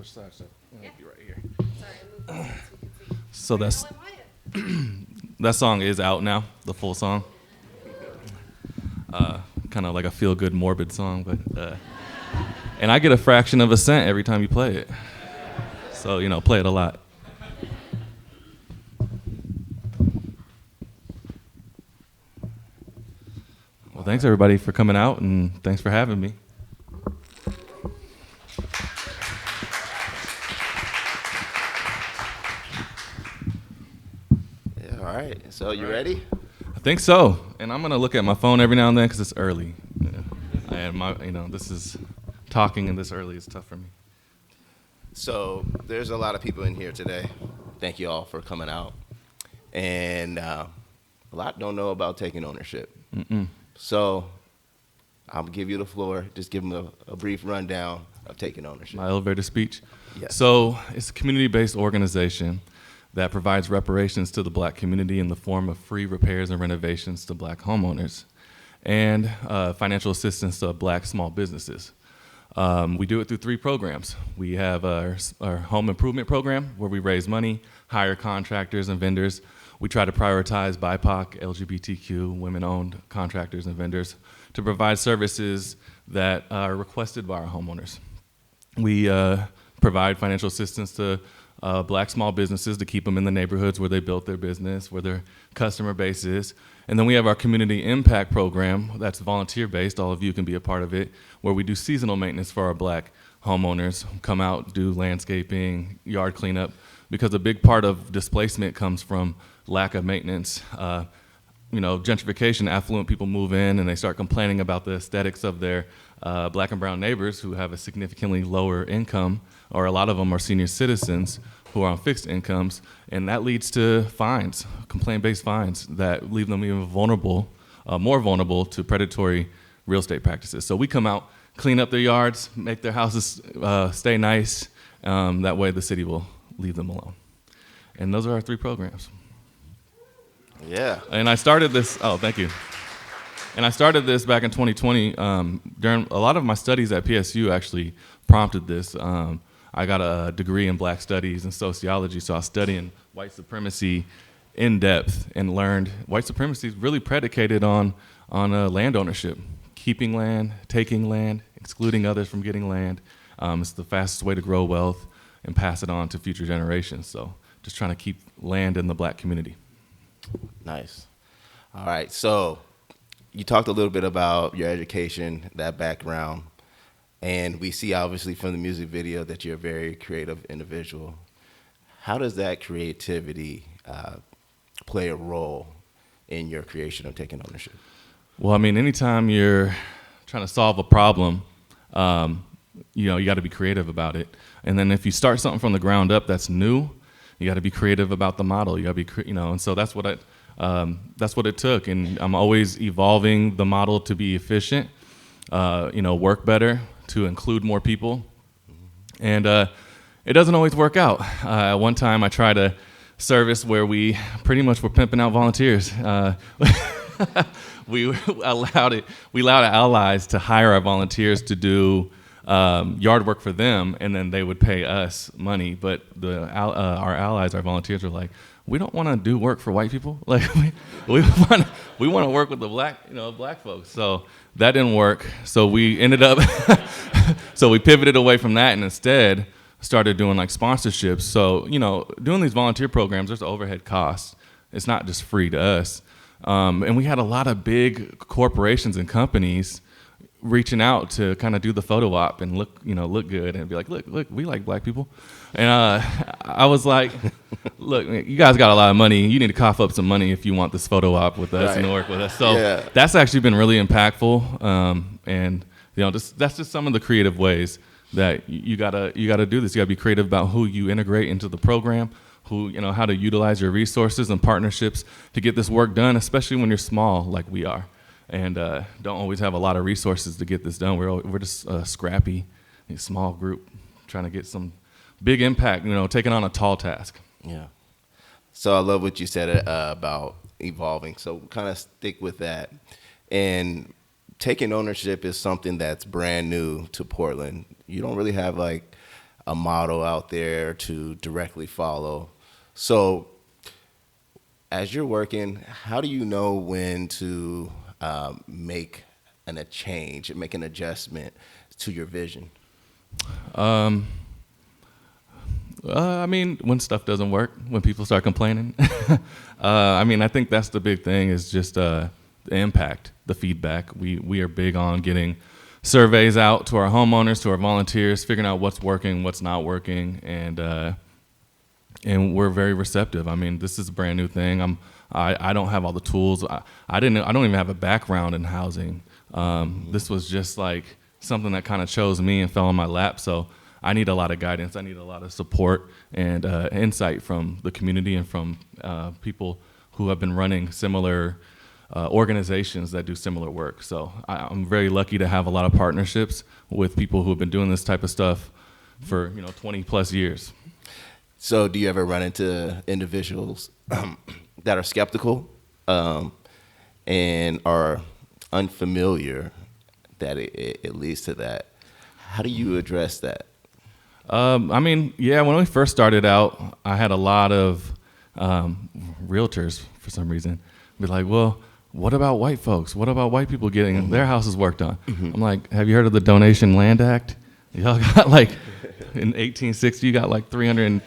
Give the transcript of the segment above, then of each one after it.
side? So Yeah. be right here. Sorry, I moved this so we can see. So that's Randal Wyatt. that song is out now, the full song. Kind of like a feel-good, morbid song, but and I get a fraction of a cent every time you play it. So play it a lot. Well, thanks everybody for coming out, and thanks for having me. Yeah, all right. So you ready? I think so, and I'm gonna look at my phone every now and then because it's early, and this is talking and this early is tough for me. So there's a lot of people in here today. Thank you all for coming out. And a lot don't know about taking ownership. So I'll give you the floor. Just give them a brief rundown of taking ownership. My elevator speech. Yes. So it's a community-based organization that provides reparations to the black community in the form of free repairs and renovations to black homeowners and financial assistance to black small businesses. We do it through 3 programs. We have our home improvement program where we raise money, hire contractors and vendors. We try to prioritize BIPOC, LGBTQ, women-owned contractors and vendors to provide services that are requested by our homeowners. We provide financial assistance to black small businesses to keep them in the neighborhoods where they built their business, where their customer base is. And then we have our community impact program that's volunteer-based. All of you can be a part of it, where we do seasonal maintenance for our black homeowners, come out, do landscaping, yard cleanup, because a big part of displacement comes from lack of maintenance. Gentrification, affluent people move in and they start complaining about the aesthetics of their black and brown neighbors who have a significantly lower income, or a lot of them are senior citizens who are on fixed incomes, and that leads to fines, complaint-based fines that leave them even more vulnerable to predatory real estate practices. So we come out, clean up their yards, make their houses stay nice. That way the city will leave them alone. And those are our 3 programs. Yeah. And I started this, thank you. And I started this back in 2020. During a lot of my studies at PSU actually prompted this. I got a degree in black studies and sociology, so I was studying white supremacy in depth and learned white supremacy is really predicated on land ownership, keeping land, taking land, excluding others from getting land. It's the fastest way to grow wealth and pass it on to future generations. So just trying to keep land in the black community. Nice. All right. So you talked a little bit about your education, that background, and we see obviously from the music video that you're a very creative individual. How does that creativity play a role in your creation of taking ownership? Well, I mean, anytime you're trying to solve a problem, you got to be creative about it. And then if you start something from the ground up that's new, you got to be creative about the model. You got to be, and so that's what it took. And I'm always evolving the model to be efficient, work better, to include more people. And it doesn't always work out. At one time, I tried a service where we pretty much were pimping out volunteers. We allowed our allies to hire our volunteers to do yard work for them, and then they would pay us money. But our allies, our volunteers, were like, we don't want to do work for white people. Like we want to work with the black folks. So that didn't work. So we ended up, so we pivoted away from that and instead started doing like sponsorships. So doing these volunteer programs, there's overhead costs. It's not just free to us. And we had a lot of big corporations and companies reaching out to kind of do the photo op and look good and be like, look, we like black people. And I was like, look, you guys got a lot of money. You need to cough up some money if you want this photo op with us and work with us. So that's actually been really impactful. And that's just some of the creative ways that you gotta do this. You gotta be creative about who you integrate into the program, how to utilize your resources and partnerships to get this work done, especially when you're small like we are. And don't always have a lot of resources to get this done. We're just a scrappy, small group trying to get some big impact, taking on a tall task. Yeah. So I love what you said about evolving. So kind of stick with that. And taking ownership is something that's brand new to Portland. You don't really have like a model out there to directly follow. So as you're working, how do you know when to make a change and make an adjustment to your vision? I mean, when stuff doesn't work, when people start complaining. I mean, I think that's the big thing is just the impact, the feedback. We are big on getting surveys out to our homeowners, to our volunteers, figuring out what's working, what's not working, and we're very receptive. I mean, this is a brand new thing. I don't have all the tools. I don't even have a background in housing. This was just like something that kind of chose me and fell on my lap. So I need a lot of guidance. I need a lot of support and insight from the community and from people who have been running similar organizations that do similar work. So I'm very lucky to have a lot of partnerships with people who have been doing this type of stuff for 20 plus years. So do you ever run into individuals that are skeptical and are unfamiliar that it leads to that? How do you address that? I mean, yeah, when we first started out, I had a lot of realtors, for some reason, be like, well, what about white folks? What about white people getting their houses worked on? I'm like, have you heard of the Donation Land Act? Y'all got like, in 1860, you got like 300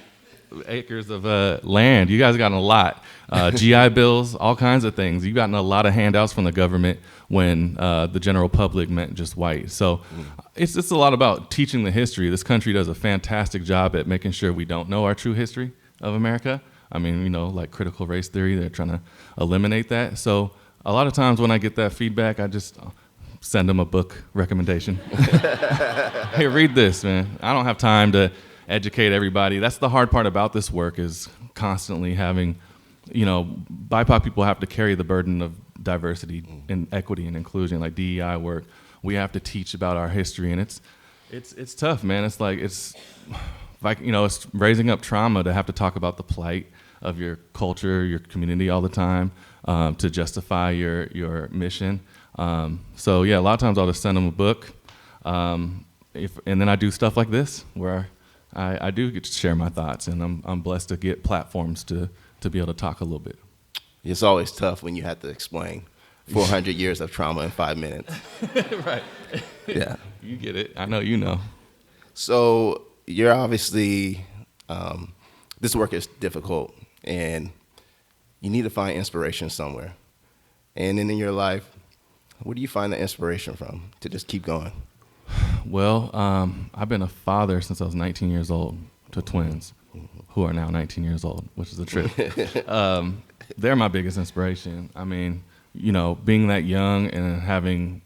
acres of land. You guys gotten a lot. GI bills, all kinds of things. You've gotten a lot of handouts from the government when the general public meant just white. So it's a lot about teaching the history. This country does a fantastic job at making sure we don't know our true history of America. I mean, like critical race theory, they're trying to eliminate that. So a lot of times when I get that feedback, I just send them a book recommendation. Hey, read this, man. I don't have time to educate everybody. That's the hard part about this work is constantly having, BIPOC people have to carry the burden of diversity and equity and inclusion, like DEI work. We have to teach about our history, and it's tough, man. It's like it's raising up trauma to have to talk about the plight of your culture, your community all the time, to justify your mission. So yeah, a lot of times I'll just send them a book, and then I do stuff like this where I do get to share my thoughts, and I'm blessed to get platforms to be able to talk a little bit. It's always tough when you have to explain 400 years of trauma in 5 minutes. Right. Yeah. You get it. I know you know. So you're obviously, this work is difficult, and you need to find inspiration somewhere. And then in your life, where do you find the inspiration from to just keep going? Well, I've been a father since I was 19 years old to twins who are now 19 years old, which is a trip. They're my biggest inspiration. I mean, being that young and having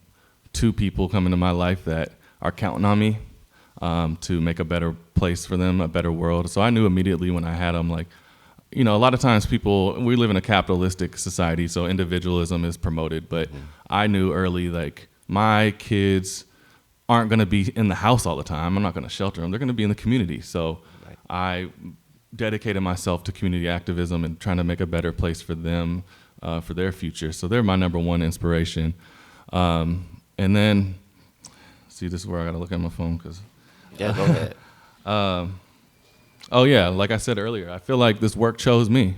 two people come into my life that are counting on me to make a better place for them, a better world. So I knew immediately when I had them, like, a lot of times we live in a capitalistic society, so individualism is promoted. But I knew early, like, my kids aren't going to be in the house all the time. I'm not going to shelter them. They're going to be in the community. So I dedicated myself to community activism and trying to make a better place for them, for their future. So they're my number one inspiration. And then, see, this is where I got to look at my phone because. Yeah, go ahead. Oh yeah, like I said earlier, I feel like this work chose me.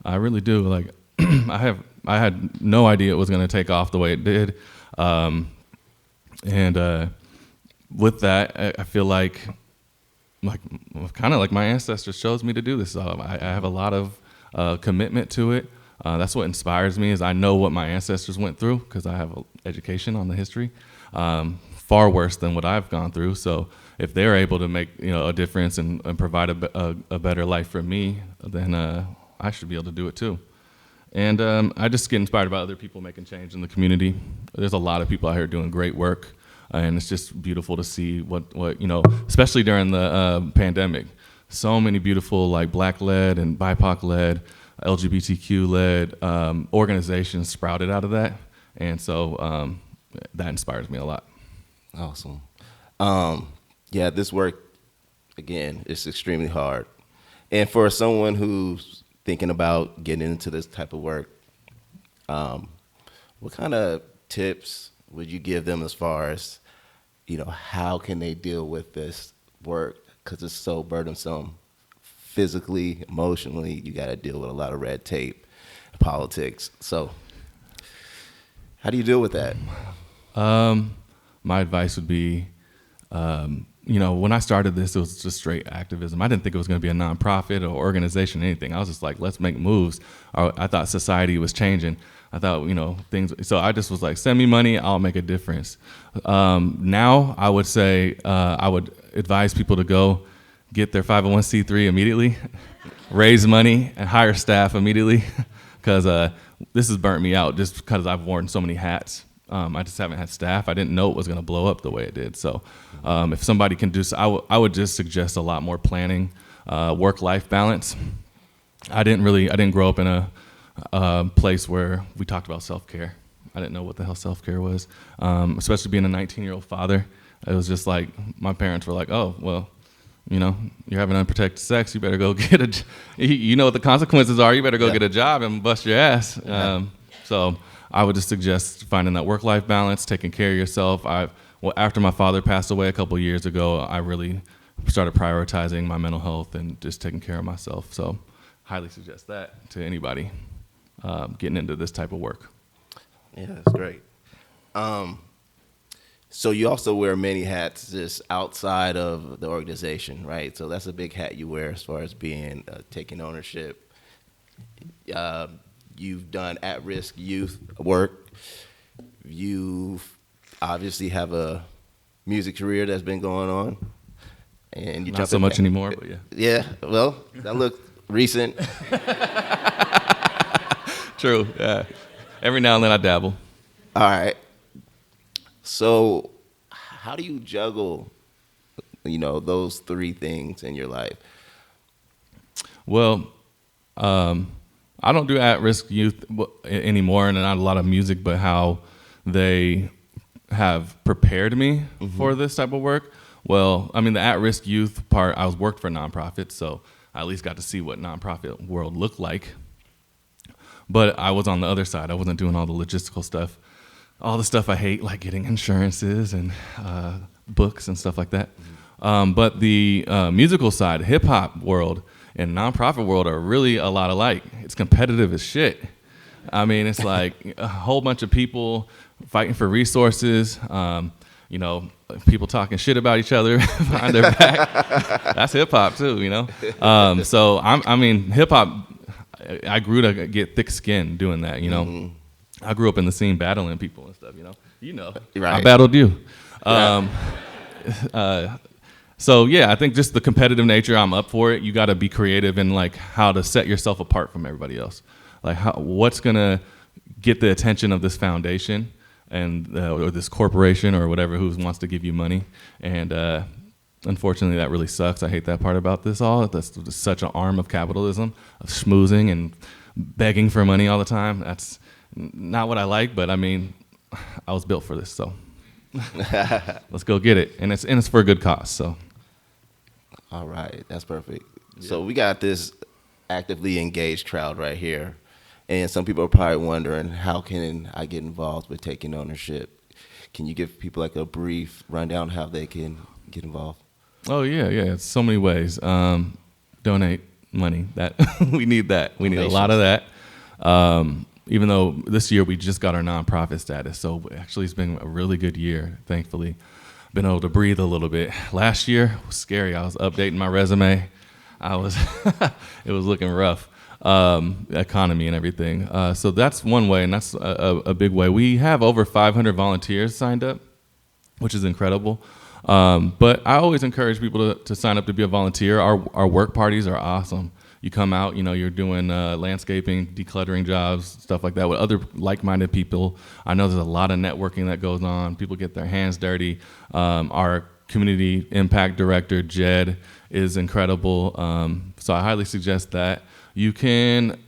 I really do. Like, I had no idea it was going to take off the way it did. And with that, I feel like kind of like my ancestors chose me to do this. I have a lot of commitment to it. That's what inspires me is I know what my ancestors went through because I have an education on the history, far worse than what I've gone through. So if they're able to make a difference and provide a better life for me, then I should be able to do it too. And I just get inspired by other people making change in the community. There's a lot of people out here doing great work. And it's just beautiful to see what especially during the pandemic, so many beautiful like Black-led and BIPOC-led, LGBTQ-led organizations sprouted out of that, and so that inspires me a lot. Awesome. Yeah, this work again is extremely hard, and for someone who's thinking about getting into this type of work, what kind of tips would you give them as far as how can they deal with this work because it's so burdensome physically, emotionally. You got to deal with a lot of red tape, politics. So how do you deal with that? My advice would be, when I started this, it was just straight activism. I didn't think it was going to be a nonprofit or organization or anything. I was just like, let's make moves. I thought society was changing. I thought, things. So I just was like, send me money, I'll make a difference. Now I would say I would advise people to go get their 501c3 immediately, raise money, and hire staff immediately, because this has burnt me out just because I've worn so many hats. I just haven't had staff. I didn't know it was going to blow up the way it did. So if somebody can do so, I would just suggest a lot more planning, work-life balance. I didn't grow up in a place where we talked about self-care. I didn't know what the hell self-care was, especially being a 19-year-old father. It was just like my parents were like, oh, well, you're having unprotected sex. You better go get you know what the consequences are. You better go get a job and bust your ass. So I would just suggest finding that work-life balance, taking care of yourself. After my father passed away a couple years ago, I really started prioritizing my mental health and just taking care of myself. So highly suggest that to anybody getting into this type of work. Yeah, that's great. So you also wear many hats just outside of the organization, right? So that's a big hat you wear as far as being taking ownership. You've done at-risk youth work. You obviously have a music career that's been going on, and you not so much anymore, but yeah. Yeah, well, that looked recent. True. Yeah. Every now and then I dabble. All right. So, how do you juggle, those three things in your life? Well, I don't do at-risk youth anymore, and not a lot of music, but how they have prepared me for this type of work. Well, I mean, the at-risk youth part, I worked for nonprofits, so I at least got to see what nonprofit world looked like. But I was on the other side. I wasn't doing all the logistical stuff, all the stuff I hate, like getting insurances and books and stuff like that. But the musical side, hip-hop world and nonprofit world are really a lot alike. It's competitive as shit. I mean, it's like a whole bunch of people fighting for resources, people talking shit about each other behind their back. That's hip-hop too, So, hip-hop, I grew to get thick skin doing that, I grew up in the scene battling people and stuff, Right. I battled you. Yeah. So yeah, I think just the competitive nature, I'm up for it. You got to be creative in like how to set yourself apart from everybody else. Like what's gonna get the attention of this foundation and or this corporation or whatever who wants to give you money. And unfortunately, that really sucks. I hate that part about this all. That's just such an arm of capitalism, of schmoozing and begging for money all the time. That's not what I like, but I mean, I was built for this, so let's go get it. And it's for a good cause, so. All right, that's perfect. Yeah. So we got this actively engaged crowd right here, and some people are probably wondering, how can I get involved with taking ownership? Can you give people like a brief rundown how they can get involved? Oh yeah, it's so many ways. Donate money. That we need that. We need a lot of that. Even though this year we just got our nonprofit status, so actually it's been a really good year, thankfully. Been able to breathe a little bit. Last year was scary. I was updating my resume. It was looking rough, economy and everything. So that's one way, and that's a big way. We have over 500 volunteers signed up, which is incredible. But I always encourage people to sign up to be a volunteer. Our work parties are awesome. You come out, you're doing landscaping, decluttering jobs, stuff like that with other like-minded people. I know there's a lot of networking that goes on. People get their hands dirty. Our community impact director, Jed, is incredible. So I highly suggest that. You can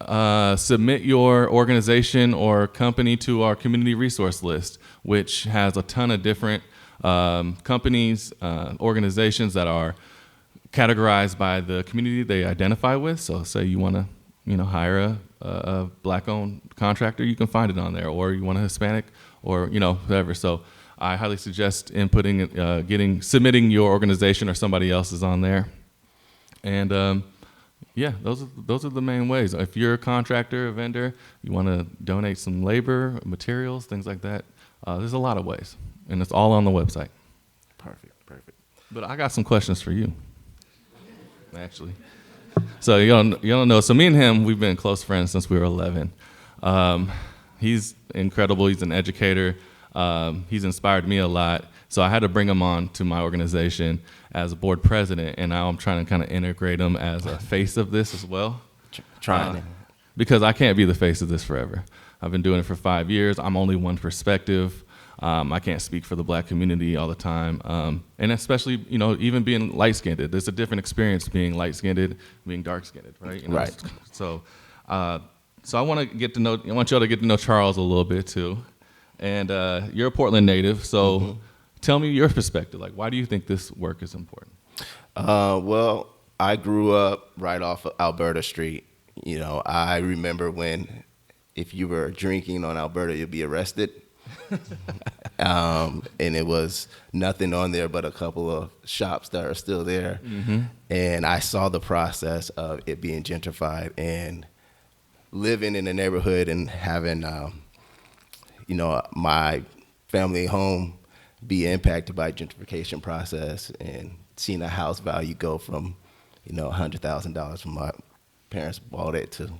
submit your organization or company to our community resource list, which has a ton of different companies, organizations that are categorized by the community they identify with. So say you want to, hire a black-owned contractor, you can find it on there, or you want a Hispanic or, whatever. So I highly suggest submitting your organization or somebody else's on there. And yeah, those are the main ways. If you're a contractor, a vendor, you want to donate some labor, materials, things like that, there's a lot of ways, and it's all on the website. Perfect. But I got some questions for you, actually. So you don't know. So me and him, we've been close friends since we were 11. He's incredible. He's an educator. He's inspired me a lot. So I had to bring him on to my organization as a board president, and now I'm trying to kind of integrate him as a face of this as well. Trying it. Because I can't be the face of this forever. I've been doing it for 5 years. I'm only one perspective. I can't speak for the black community all the time. And especially, even being light-skinned. There's a different experience being light-skinned, being dark-skinned, right? Right. So I want y'all to get to know Charles a little bit too. And you're a Portland native, so tell me your perspective. Like, why do you think this work is important? Well, I grew up right off of Alberta Street. I remember when if you were drinking on Alberta, you'd be arrested. And it was nothing on there but a couple of shops that are still there. And I saw the process of it being gentrified and living in the neighborhood and having, my family home be impacted by gentrification process and seeing a house value go from, $100,000 from my parents bought it to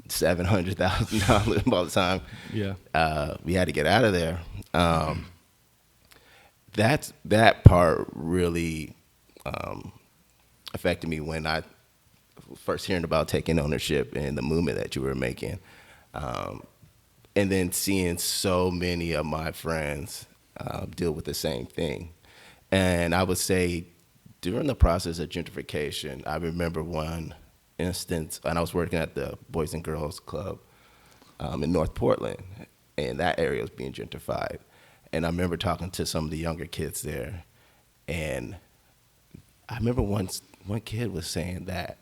$700,000 by the time we had to get out of there. That part really affected me when I first hearing about taking ownership and the movement that you were making, and then seeing so many of my friends deal with the same thing. And I would say during the process of gentrification, I remember one instance, and I was working at the Boys and Girls Club in North Portland, and that area was being gentrified. And I remember talking to some of the younger kids there, and I remember one kid was saying that,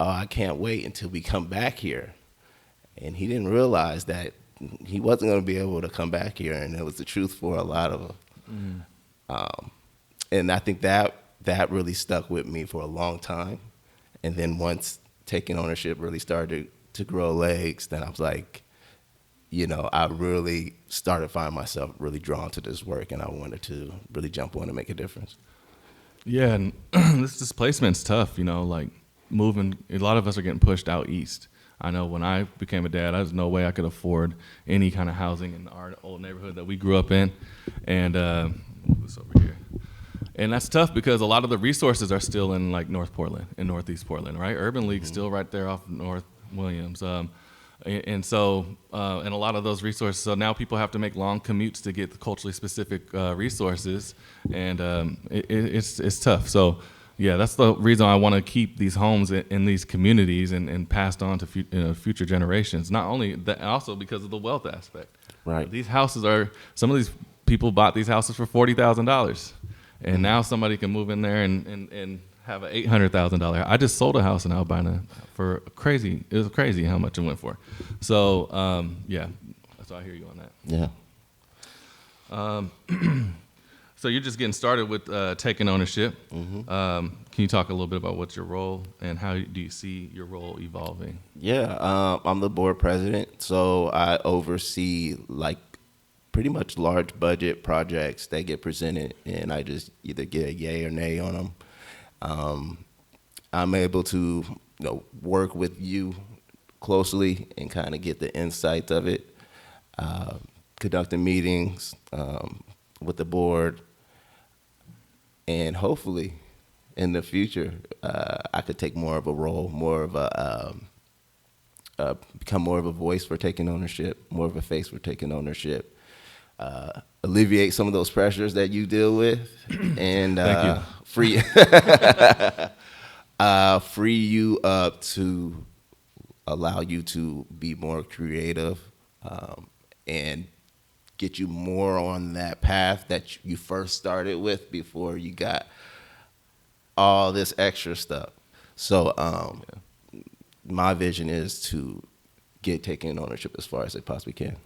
"Oh, I can't wait until we come back here," and he didn't realize that he wasn't going to be able to come back here, and it was the truth for a lot of them. And I think that really stuck with me for a long time. And then once taking ownership really started to grow legs, then I was like, I really started finding myself really drawn to this work, and I wanted to really jump on and make a difference. Yeah, and this displacement's tough, like moving. A lot of us are getting pushed out east. I know when I became a dad, there's no way I could afford any kind of housing in our old neighborhood that we grew up in. And move this over here. And that's tough because a lot of the resources are still in like North Portland and Northeast Portland, right? Urban League's still right there off North Williams. And so, and a lot of those resources, so now people have to make long commutes to get the culturally specific resources, and it's tough. So, yeah, that's the reason I want to keep these homes in these communities and passed on to future generations. Not only that, also because of the wealth aspect. Right. These houses some of these people bought these houses for $40,000, and now somebody can move in there and have an $800,000. I just sold a house in Albina for crazy. It was crazy how much it went for. So yeah, so I hear you on that. Yeah. So you're just getting started with taking ownership. Can you talk a little bit about what's your role and how do you see your role evolving? Yeah, I'm the board president, so I oversee like pretty much large budget projects that get presented, and I just either get a yay or nay on them. I'm able to work with you closely and kind of get the insights of it, conducting meetings with the board, and hopefully in the future I could take more of a role, more of a become more of a voice for taking ownership, more of a face for taking ownership, alleviate some of those pressures that you deal with, and free you up to allow you to be more creative, and get you more on that path that you first started with before you got all this extra stuff. So my vision is to get taking ownership as far as it possibly can.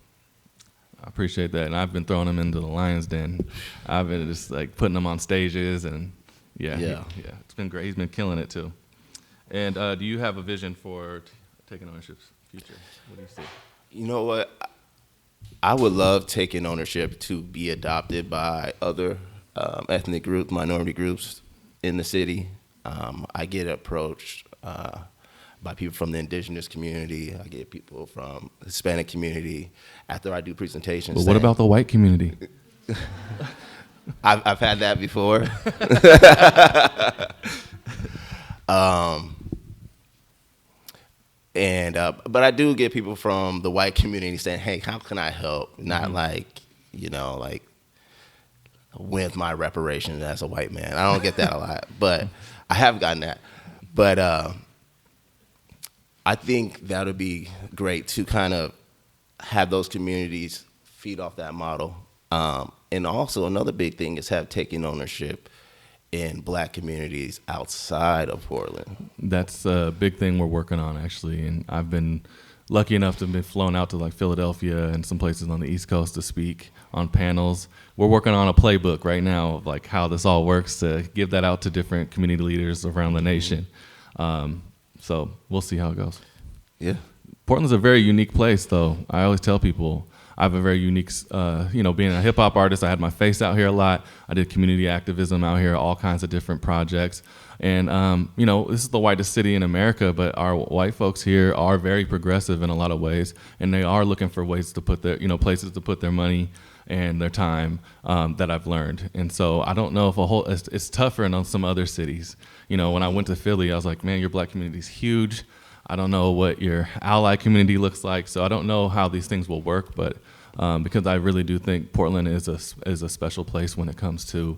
I appreciate that, and I've been throwing him into the Lions Den. I've been just like putting him on stages, and yeah, it's been great. He's been killing it too. And do you have a vision for taking ownership's future? What do you see? You know what? I would love taking ownership to be adopted by other ethnic groups, minority groups in the city. I get approached by people from the indigenous community. I get people from the Hispanic community after I do presentations. But what about the white community? I've had that before. But I do get people from the white community saying, "Hey, how can I help?" Not like with my reparations as a white man. I don't get that a lot, but I have gotten that. But I think that would be great to kind of have those communities feed off that model. And also another big thing is taking ownership in black communities outside of Portland. That's a big thing we're working on, actually. And I've been lucky enough to have been flown out to like Philadelphia and some places on the East Coast to speak on panels. We're working on a playbook right now of like how this all works to give that out to different community leaders around the nation. So we'll see how it goes. Yeah. Portland's a very unique place, though. I always tell people I have a very unique, being a hip hop artist, I had my face out here a lot. I did community activism out here, all kinds of different projects. And, this is the whitest city in America, but our white folks here are very progressive in a lot of ways. And they are looking for ways to put their, places to put their money and their time that I've learned. And so I don't know if it's tougher in some other cities. When I went to Philly, I was like, man, your black community is huge. I don't know what your ally community looks like, so I don't know how these things will work, but because I really do think Portland is a special place when it comes to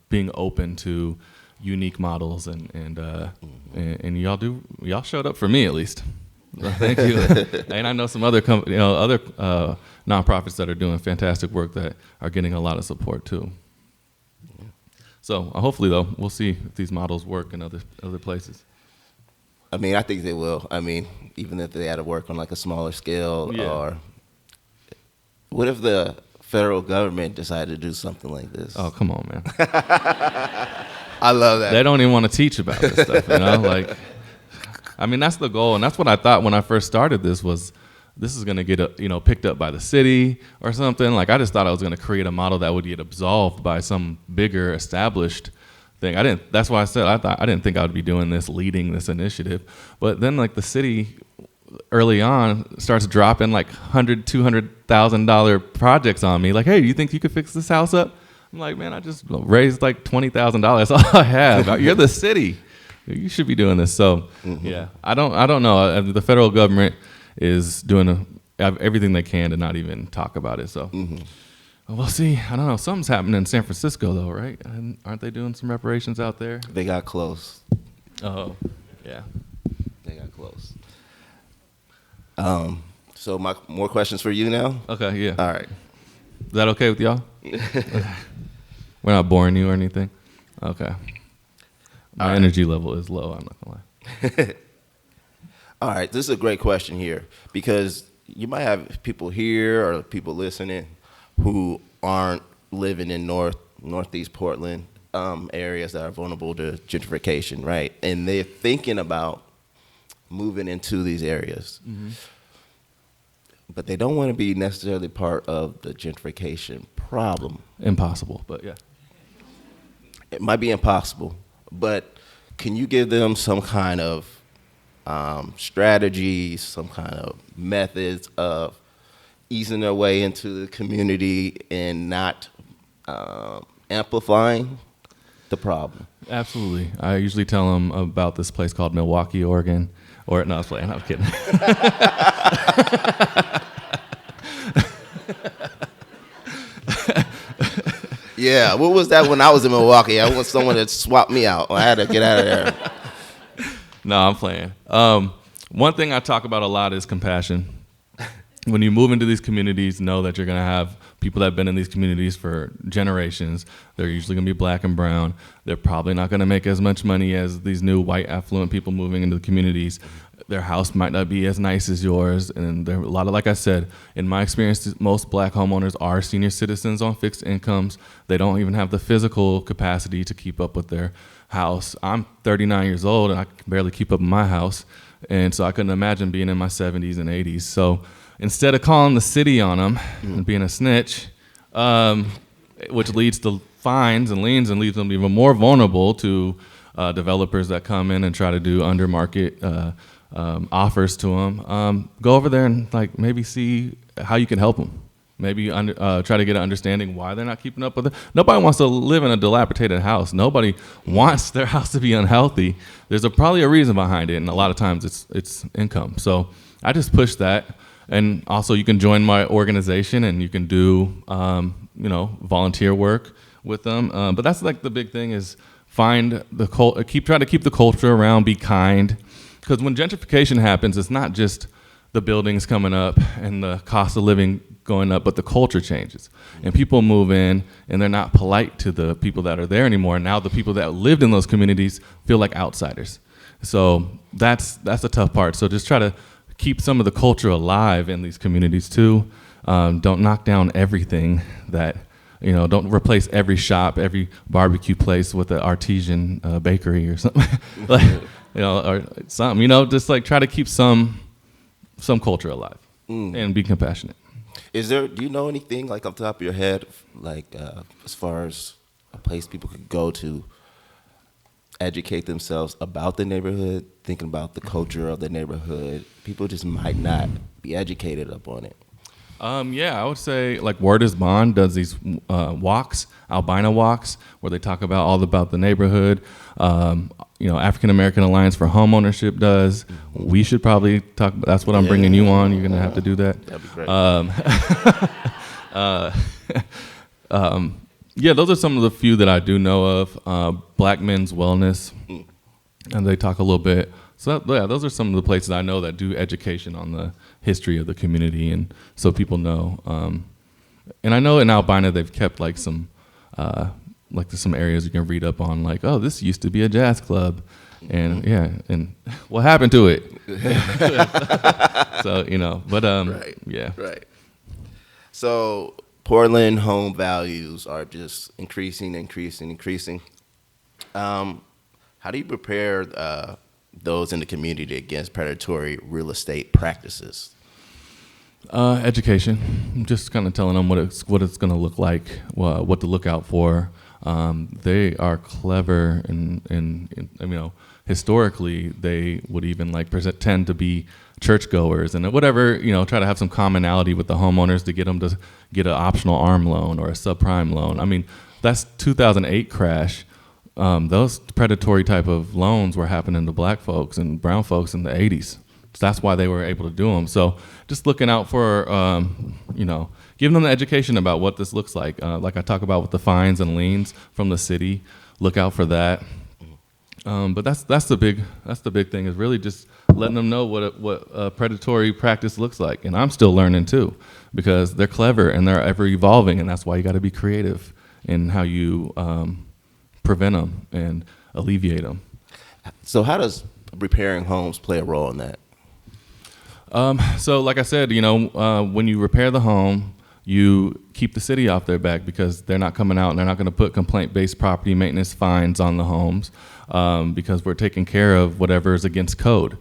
being open to unique models, and y'all showed up for me at least. Thank you. And I know some other nonprofits that are doing fantastic work that are getting a lot of support too. So hopefully, though, we'll see if these models work in other places. I mean, I think they will. I mean, even if they had to work on like a smaller scale, or what if the federal government decided to do something like this? Oh, come on, man. I love that. They don't even want to teach about this stuff, that's the goal. And that's what I thought when I first started this is going to get, picked up by the city or something. Like, I just thought I was going to create a model that would get absolved by some bigger established thing. That's why I said I didn't think I would be doing this, leading this initiative. But then like the city early on starts dropping like $100,000, $200,000 projects on me. Like, hey, you think you could fix this house up? I'm like, man, I just raised like $20,000. That's all I have. You're the city. You should be doing this. So yeah, I don't know. The federal government is doing everything they can to not even talk about it. So. We'll see. I don't know. Something's happening in San Francisco, though, right? And aren't they doing some reparations out there? They got close. Oh, yeah. They got close. So more questions for you now? Okay, yeah. All right. Is that okay with y'all? We're not boring you or anything? Okay. My energy level is low, I'm not going to lie. All right. This is a great question here because you might have people here or people listening who aren't living in northeast Portland areas that are vulnerable to gentrification, right? And they're thinking about moving into these areas. Mm-hmm. But they don't want to be necessarily part of the gentrification problem. Impossible, but yeah. It might be impossible, but can you give them some kind of strategies, some kind of methods of easing their way into the community and not amplifying the problem? Absolutely. I usually tell them about this place called Milwaukee, Oregon. No, I was playing. I'm kidding. Yeah, what was that when I was in Milwaukee? I want someone to swap me out. I had to get out of there. No, I'm playing. One thing I talk about a lot is compassion. When you move into these communities, know that you're going to have people that have been in these communities for generations. They're usually going to be black and brown. They're probably not going to make as much money as these new white affluent people moving into the communities. their house might not be as nice as yours, and there are a lot of, like I said, in my experience, most black homeowners are senior citizens on fixed incomes. They don't even have the physical capacity to keep up with their house. I'm 39 years old, and I can barely keep up in my house, and so I couldn't imagine being in my 70s and 80s. So instead of calling the city on them and being a snitch, which leads to fines and liens and leaves them even more vulnerable to developers that come in and try to do under market offers to them. Go over there and like maybe see how you can help them. Maybe try to get an understanding why they're not keeping up with it. Nobody wants to live in a dilapidated house. Nobody wants their house to be unhealthy. There's probably a reason behind it, and a lot of times it's income. So I just push that, and also you can join my organization and you can do volunteer work with them. But that's like the big thing is try to keep the culture around, be kind. Because when gentrification happens, it's not just the buildings coming up and the cost of living going up, but the culture changes. And people move in and they're not polite to the people that are there anymore. Now the people that lived in those communities feel like outsiders. So that's the tough part. So just try to keep some of the culture alive in these communities too. Don't knock down everything don't replace every shop, every barbecue place with an artisan bakery or something. Or something, just like try to keep some culture alive and be compassionate. Do you know anything like off the top of your head, like as far as a place people could go to educate themselves about the neighborhood, thinking about the culture of the neighborhood? People just might not be educated up on it. I would say like Word is Bond does these walks, albino walks, where they talk about the neighborhood. African American Alliance for Homeownership does. We should probably talk. That's what I'm bringing you on. You're gonna have to do that. That'd be great. Those are some of the few that I do know of. Black Men's Wellness, and they talk a little bit. So those are some of the places I know that do education on the history of the community, and so people know. And I know in Albina they've kept like some there's some areas you can read up on, like, oh, this used to be a jazz club, and and what happened to it? So Right. Right. So Portland home values are just increasing. How do you prepare those in the community against predatory real estate practices? Education, just kind of telling them what it's going to look like, what to look out for. They are clever, and historically they would even tend to be churchgoers and whatever, try to have some commonality with the homeowners to get them to get an optional ARM loan or a subprime loan. I mean, that's 2008 crash. Those predatory type of loans were happening to black folks and brown folks in the 80s. So that's why they were able to do them. So just looking out for, giving them the education about what this looks like. Like I talk about with the fines and liens from the city, look out for that. But that's the big thing is really just letting them know what a predatory practice looks like. And I'm still learning too, because they're clever and they're ever evolving, and that's why you got to be creative in how you prevent them and alleviate them. So how does repairing homes play a role in that? So like I said, when you repair the home, you keep the city off their back because they're not coming out and they're not going to put complaint-based property maintenance fines on the homes because we're taking care of whatever is against code.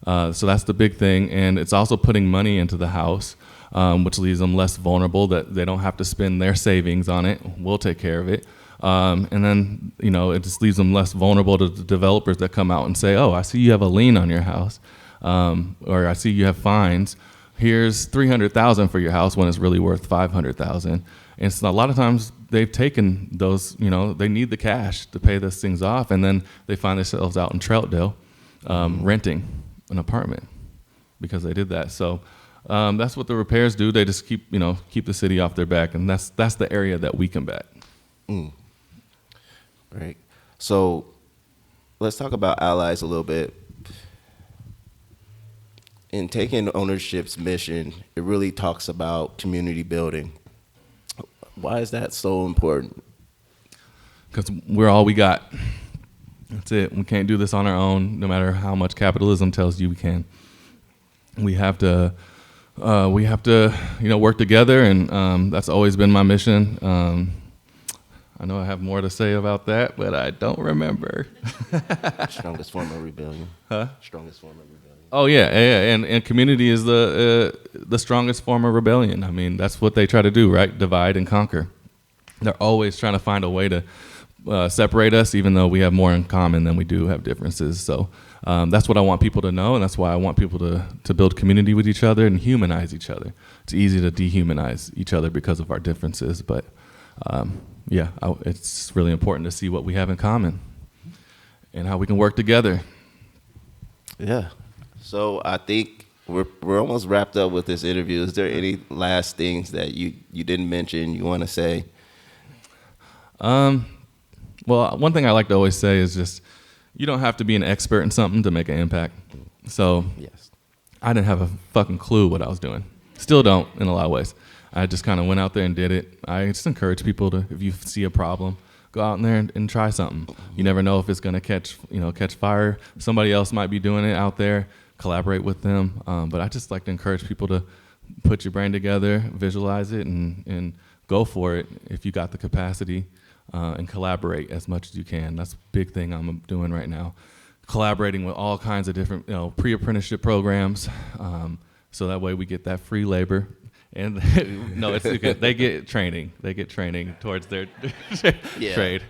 So that's the big thing. And it's also putting money into the house, which leaves them less vulnerable, that they don't have to spend their savings on it. We'll take care of it. And then, it just leaves them less vulnerable to the developers that come out and say, oh, I see you have a lien on your house. Or I see you have fines. Here's $300,000 for your house when it's really worth $500,000. And so a lot of times they've taken those, they need the cash to pay those things off, and then they find themselves out in Troutdale renting an apartment because they did that. So that's what the repairs do. They just keep the city off their back, and that's the area that we combat. Right. So let's talk about allies a little bit. In Taking Ownership's mission, it really talks about community building. Why is that so important? Because we're all we got. That's it. We can't do this on our own, no matter how much capitalism tells you we can. We have to, work together, and that's always been my mission. I know I have more to say about that, but I don't remember. Strongest form of rebellion. Huh? Strongest form of rebellion. Oh yeah, and community is the strongest form of rebellion. I mean, that's what they try to do, right? Divide and conquer. They're always trying to find a way to separate us, even though we have more in common than we do have differences. So that's what I want people to know, and that's why I want people to build community with each other and humanize each other. It's easy to dehumanize each other because of our differences, but it's really important to see what we have in common and how we can work together. Yeah. So I think we're almost wrapped up with this interview. Is there any last things that you didn't mention you want to say? Well, one thing I like to always say is just, you don't have to be an expert in something to make an impact. So Yes. I didn't have a fucking clue what I was doing. Still don't in a lot of ways. I just kind of went out there and did it. I just encourage people to, if you see a problem, go out in there and try something. You never know if it's going to catch fire. Somebody else might be doing it out there. Collaborate with them. But I just like to encourage people to put your brain together, visualize it, and go for it if you got the capacity, and collaborate as much as you can. That's a big thing I'm doing right now. Collaborating with all kinds of different pre-apprenticeship programs, so that way we get that free labor. And no, it's good. They get training. They get training towards their trade.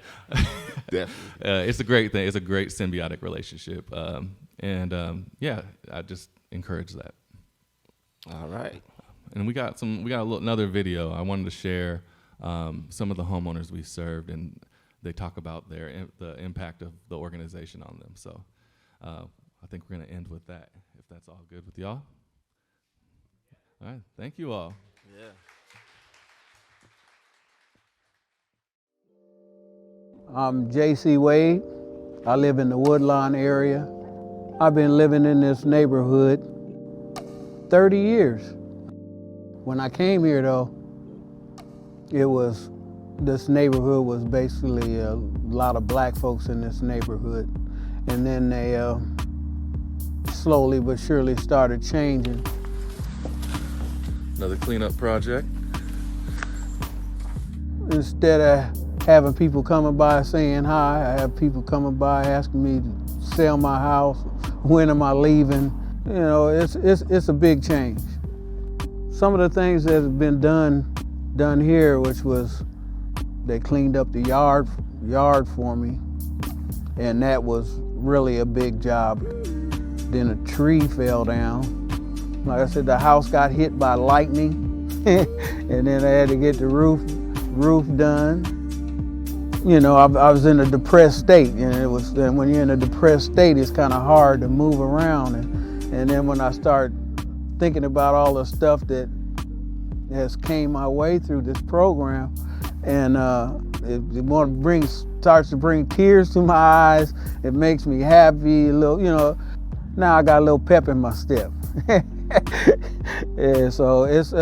Definitely. It's a great thing. It's a great symbiotic relationship. I just encourage that. All right. And we got another video. I wanted to share some of the homeowners we served, and they talk about the impact of the organization on them. So I think we're going to end with that, if that's all good with y'all. All right, thank you all. Yeah. I'm J.C. Wade. I live in the Woodlawn area. I've been living in this neighborhood 30 years. When I came here though, this neighborhood was basically a lot of black folks in this neighborhood. And then they slowly but surely started changing. Another cleanup project. Instead of having people coming by saying hi, I have people coming by asking me to sell my house, when am I leaving? It's a big change. Some of the things that have been done here, which was they cleaned up the yard for me, and that was really a big job. Then a tree fell down. Like I said, the house got hit by lightning, and then I had to get the roof done. I was in a depressed state, and when you're in a depressed state, it's kind of hard to move around. And then when I start thinking about all the stuff that has came my way through this program, and it starts to bring tears to my eyes. It makes me happy, now I got a little pep in my step. Yeah, so it's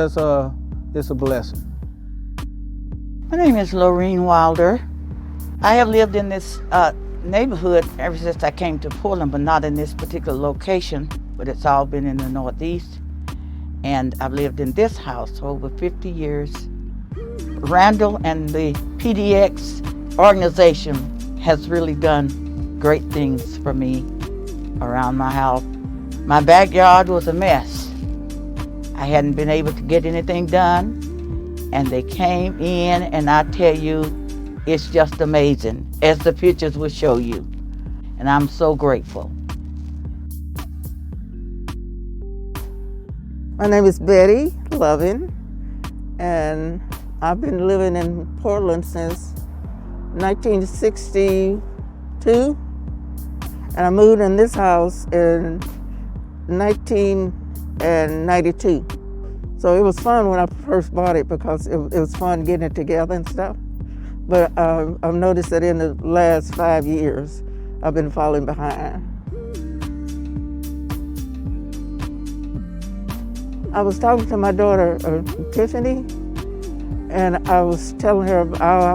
a blessing. My name is Lorene Wilder. I have lived in this neighborhood ever since I came to Portland, but not in this particular location, but it's all been in the Northeast. And I've lived in this house for over 50 years. Randal and the PDX organization has really done great things for me around my house. My backyard was a mess. I hadn't been able to get anything done, and they came in, and I tell you, it's just amazing, as the pictures will show you. And I'm so grateful. My name is Betty Lovin, and I've been living in Portland since 1962, and I moved in this house in 1992. So it was fun when I first bought it because it was fun getting it together and stuff. But I've noticed that in the last 5 years, I've been falling behind. I was talking to my daughter, Tiffany, and I was telling her,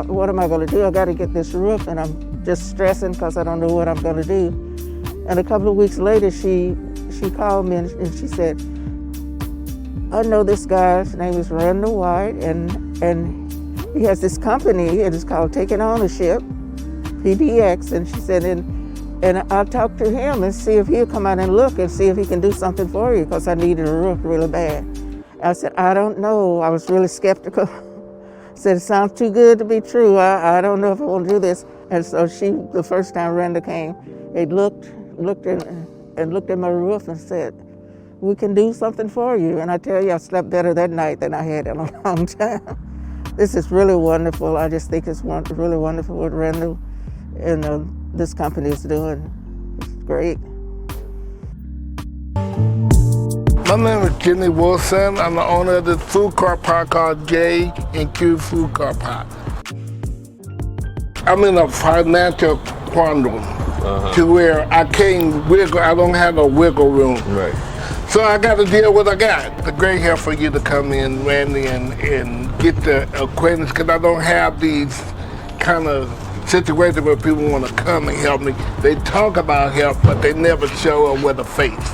what am I going to do? I got to get this roof, and I'm just stressing because I don't know what I'm going to do. And a couple of weeks later, she called me and she said, I know this guy, his name is Randal Wyatt, and he has this company, and it's called Ownership PDX. And she said, and I'll talk to him and see if he'll come out and look and see if he can do something for you, because I needed a roof really bad. I said, I don't know. I was really skeptical. Said, it sounds too good to be true. I don't know if I want to do this. And so the first time Randal came, they looked at my roof and said, we can do something for you. And I tell you, I slept better that night than I had in a long time. This is really wonderful. I just think it's really wonderful what Randal and this company is doing. It's great. My name is Jenny Wilson. I'm the owner of this food car park called J and Q Food Car Park. I'm in a financial quandrum to where I can't wiggle. I don't have a wiggle room. Right. So I got to deal with what I got. It's great help for you to come in, Randy, and get the acquaintance, because I don't have these kind of situations where people want to come and help me. They talk about help, but they never show up with a face.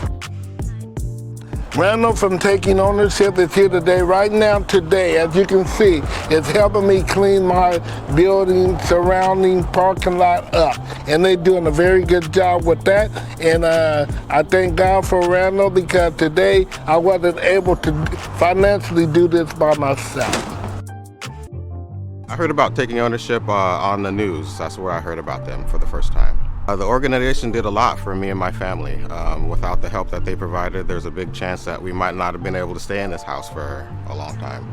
Randal from Taking Ownership is here today. Right now, today, as you can see, it's helping me clean my building, surrounding parking lot up. And they're doing a very good job with that. And I thank God for Randal, because today I wasn't able to financially do this by myself. I heard about Taking Ownership on the news. That's where I heard about them for the first time. The organization did a lot for me and my family. Without the help that they provided, there's a big chance that we might not have been able to stay in this house for a long time.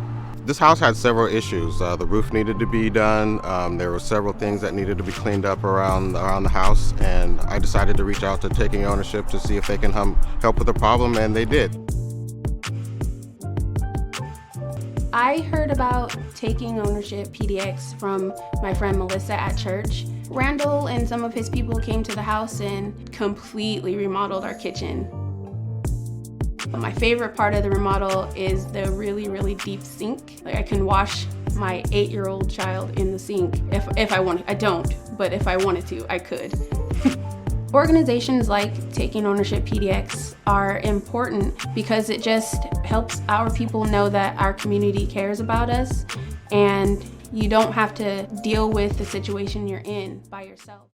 This house had several issues. The roof needed to be done. There were several things that needed to be cleaned up around the house, and I decided to reach out to Taking Ownership to see if they can help with the problem, and they did. I heard about Taking Ownership PDX from my friend Melissa at church. Randal and some of his people came to the house and completely remodeled our kitchen. My favorite part of the remodel is the really, really deep sink. Like, I can wash my 8-year-old child in the sink if I want. I don't, but if I wanted to, I could. Organizations like Taking Ownership PDX are important because it just helps our people know that our community cares about us, and you don't have to deal with the situation you're in by yourself.